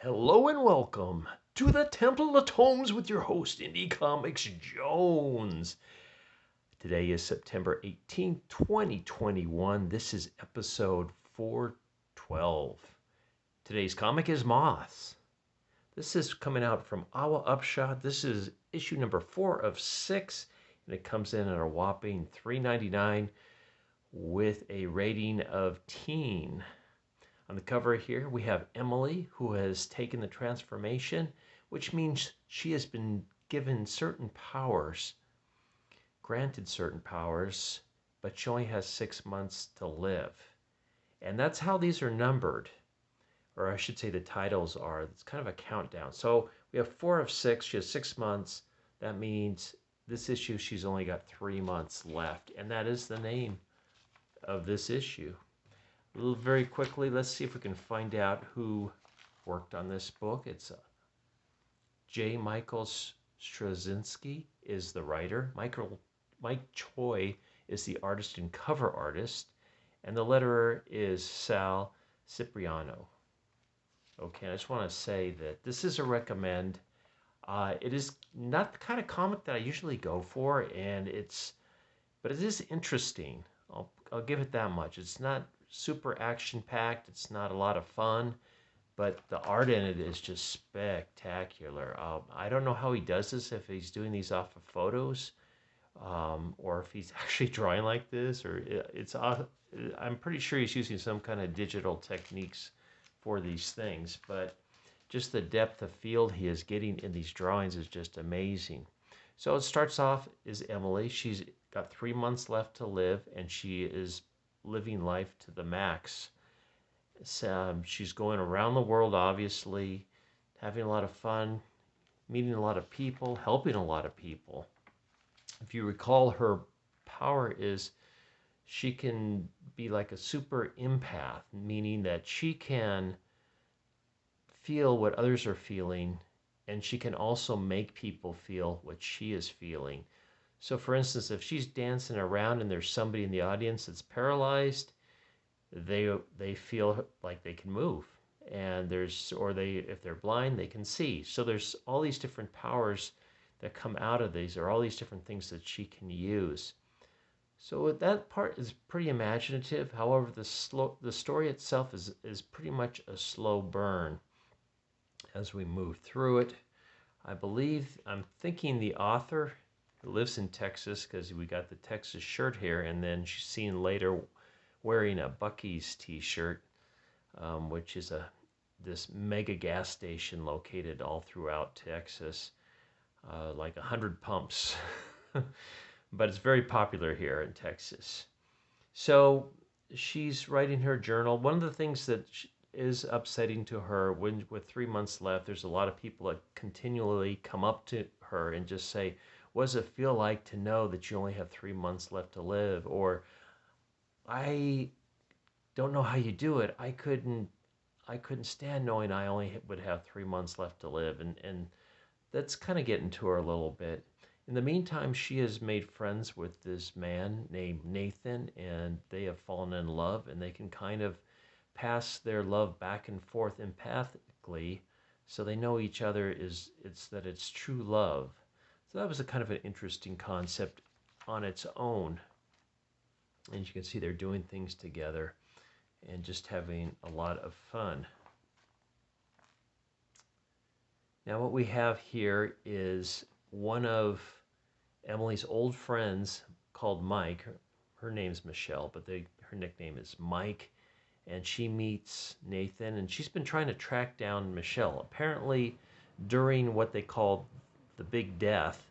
Hello and welcome to the Temple of Tomes with your host, Indie Comics Jones. Today is September 18th, 2021. This is episode 412. Today's comic is Moths. This is coming out from Awa Upshot. This is issue number 4 of 6, and it comes in at a whopping $3.99 with a rating of teen. On the cover here, we have Emily, who has taken the transformation, which means she has been given certain powers, granted certain powers, but she only has 6 months to live. And that's how these are numbered, or I should say the titles are. It's kind of a countdown. So we have 4 of 6. She has 6 months. That means this issue, she's only got 3 months left. And that is the name of this issue. Very quickly, let's see if we can find out who worked on this book. It's J. Michael Straczynski is the writer. Mike Choi is the artist and cover artist. And the letterer is Sal Cipriano. Okay, I just want to say that this is a recommend. It is not the kind of comic that I usually go for, but it is interesting. I'll give it that much. It's not super action-packed. It's not a lot of fun, but the art in it is just spectacular. I don't know how he does this, if he's doing these off of photos, or if he's actually drawing like this, or I'm pretty sure he's using some kind of digital techniques for these things, but just the depth of field he is getting in these drawings is just amazing. So it starts off as Emily. She's got 3 months left to live, and she is living life to the max. She's going around the world, obviously, having a lot of fun, meeting a lot of people, helping a lot of people. If you recall, her power is she can be like a super empath, meaning that she can feel what others are feeling, and she can also make people feel what she is feeling. So for instance, if she's dancing around and there's somebody in the audience that's paralyzed, they feel like they can move. And if they're blind, they can see. So there's all these different powers that come out of these, or all these different things that she can use. So that part is pretty imaginative. However, the story itself is pretty much a slow burn as we move through it. I'm thinking the author lives in Texas, because we got the Texas shirt here, and then she's seen later wearing a Buc-ee's t-shirt, which is this mega gas station located all throughout Texas, like 100 pumps. But it's very popular here in Texas. So she's writing her journal. One of the things that is upsetting to her, with 3 months left, there's a lot of people that continually come up to her and just say, what does it feel like to know that you only have 3 months left to live? Or, I don't know how you do it. I couldn't stand knowing I only would have 3 months left to live. And that's kind of getting to her a little bit. In the meantime, she has made friends with this man named Nathan, and they have fallen in love, and they can kind of pass their love back and forth empathically, so they know each other it's true love. So that was a kind of an interesting concept on its own. And you can see they're doing things together and just having a lot of fun. Now what we have here is one of Emily's old friends called Mike. Her name's Michelle, but her nickname is Mike. And she meets Nathan, and she's been trying to track down Michelle. Apparently, during what they call the Big Death,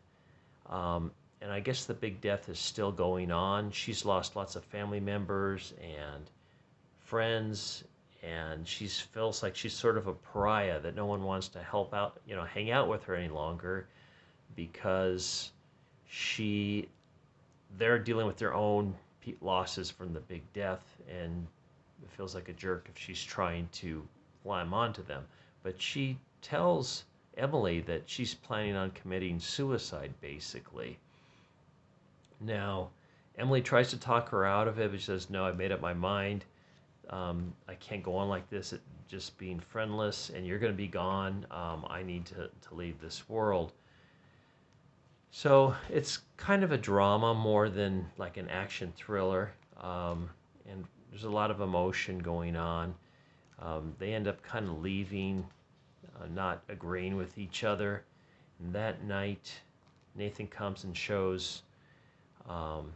and I guess the Big Death is still going on. She's lost lots of family members and friends, and she feels like she's sort of a pariah, that no one wants to help out, hang out with her any longer, because they're dealing with their own losses from the Big Death, and it feels like a jerk if she's trying to climb onto them. But she tells Emily that she's planning on committing suicide, basically. Now, Emily tries to talk her out of it, but she says, no, I made up my mind. I can't go on like this, just being friendless, and you're going to be gone. I need to leave this world. So it's kind of a drama more than like an action thriller. And there's a lot of emotion going on. They end up kind of leaving, not agreeing with each other. And that night, Nathan comes and shows um,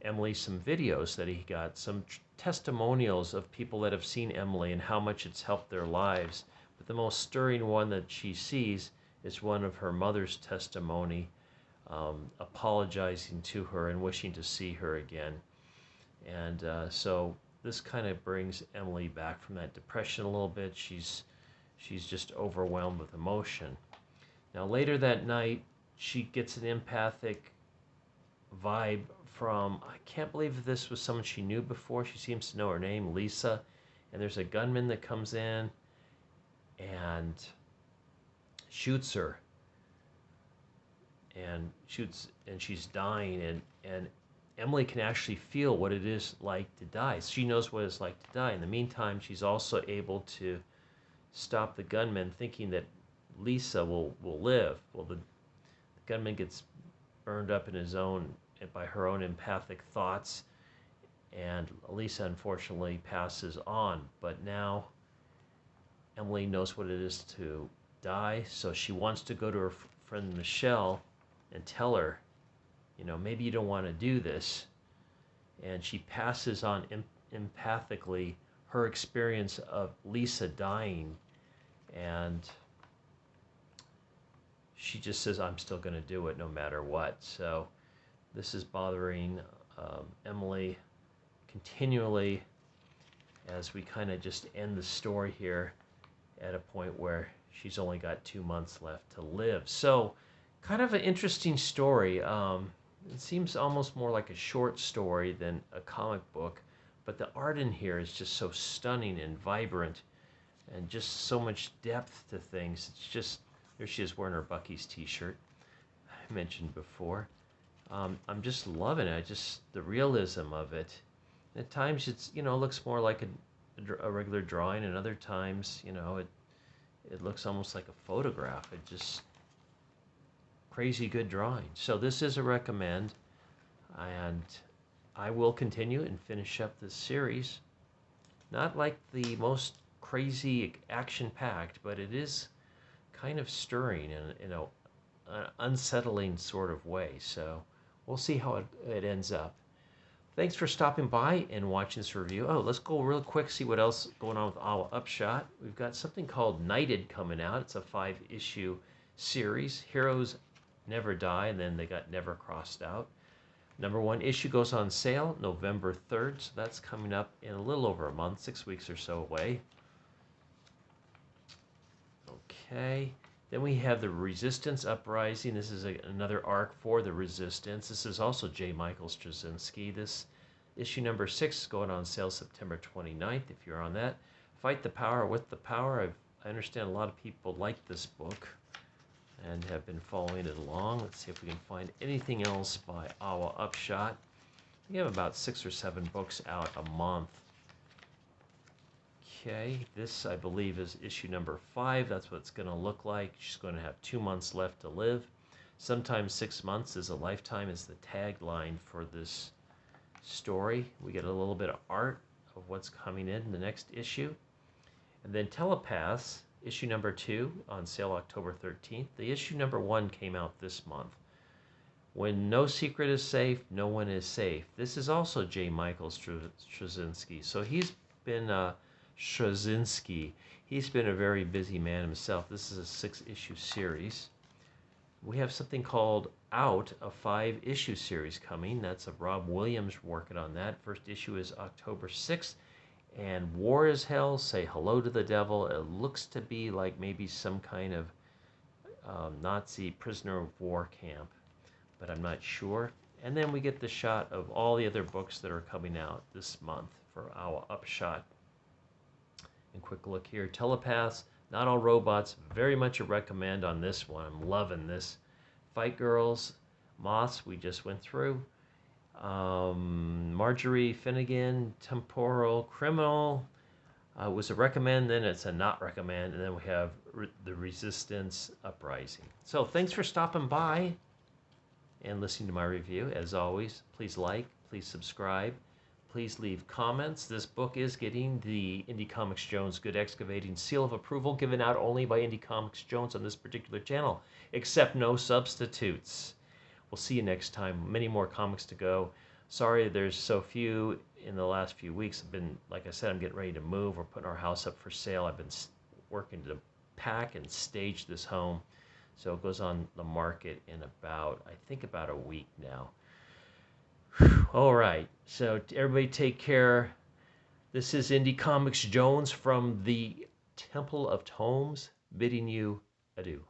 Emily some videos that he got, some testimonials of people that have seen Emily and how much it's helped their lives. But the most stirring one that she sees is one of her mother's testimony, apologizing to her and wishing to see her again. And so this kind of brings Emily back from that depression a little bit. She's just overwhelmed with emotion. Now later that night, she gets an empathic vibe from, I can't believe this was someone she knew before. She seems to know her name, Lisa. And there's a gunman that comes in and shoots her. And she's dying, and Emily can actually feel what it is like to die. She knows what it's like to die. In the meantime, she's also able to stop the gunman, thinking that Lisa will live. Well, the gunman gets burned up in by her own empathic thoughts, and Lisa unfortunately passes on. But now Emily knows what it is to die, so she wants to go to her friend Michelle and tell her, maybe you don't want to do this. And she passes on empathically her experience of Lisa dying, and she just says, I'm still going to do it no matter what. So this is bothering Emily continually as we kind of just end the story here at a point where she's only got 2 months left to live. So kind of an interesting story. It seems almost more like a short story than a comic book, but the art in here is just so stunning and vibrant and just so much depth to things. It's just, there she is wearing her Bucky's t-shirt I mentioned before. I'm just loving it. The realism of it. At times it's, looks more like a regular drawing, and other times, it looks almost like a photograph. It just crazy good drawing. So this is a recommend, and I will continue and finish up this series. Not like the most crazy action-packed, but it is kind of stirring in an unsettling sort of way. So we'll see how it ends up. Thanks for stopping by and watching this review. Oh, let's go real quick, see what else is going on with Our Upshot. We've got something called Knighted coming out. It's a 5-issue series. Heroes never die, and then they got never crossed out. #1 issue goes on sale November 3rd, so that's coming up in a little over a month, 6 weeks or so away. Okay, then we have the Resistance Uprising. This is another arc for the Resistance. This is also J. Michael Straczynski. This issue #6 is going on sale September 29th, if you're on that. Fight the Power with the Power. I understand a lot of people like this book and have been following it along. Let's see if we can find anything else by Our Upshot. We have about 6 or 7 books out a month. Okay, this I believe is issue #5. That's what it's going to look like. She's going to have 2 months left to live. Sometimes 6 months is a lifetime is the tagline for this story. We get a little bit of art of what's coming in the next issue. And then Telepaths, issue #2 on sale October 13th. The issue #1 came out this month. When no secret is safe, no one is safe. This is also J. Michael Straczynski. So he's been Straczynski. He's been a very busy man himself. This is a 6-issue series. We have something called Out, a 5-issue series coming. That's Rob Williams working on that. First issue is October 6th. And War is Hell, Say Hello to the Devil. It looks to be like maybe some kind of Nazi prisoner of war camp, but I'm not sure. And then we get the shot of all the other books that are coming out this month for Our Upshot. And quick look here, Telepaths, Not All Robots, very much a recommend on this one. I'm loving this. Fight Girls, Moths, we just went through. Marjorie Finnegan, Temporal Criminal. Was a recommend, then it's a not recommend, and then we have the Resistance Uprising. So thanks for stopping by and listening to my review. As always, please like, please subscribe, please leave comments. This book is getting the Indie Comics Jones Good Excavating seal of approval, given out only by Indie Comics Jones on this particular channel, except no substitutes. We'll see you next time. Many more comics to go. Sorry there's so few in the last few weeks. I've been, like I said, I'm getting ready to move. We're putting our house up for sale. I've been working to pack and stage this home. So it goes on the market in about a week now. All right. So everybody take care. This is Indie Comics Jones from the Temple of Tomes bidding you adieu.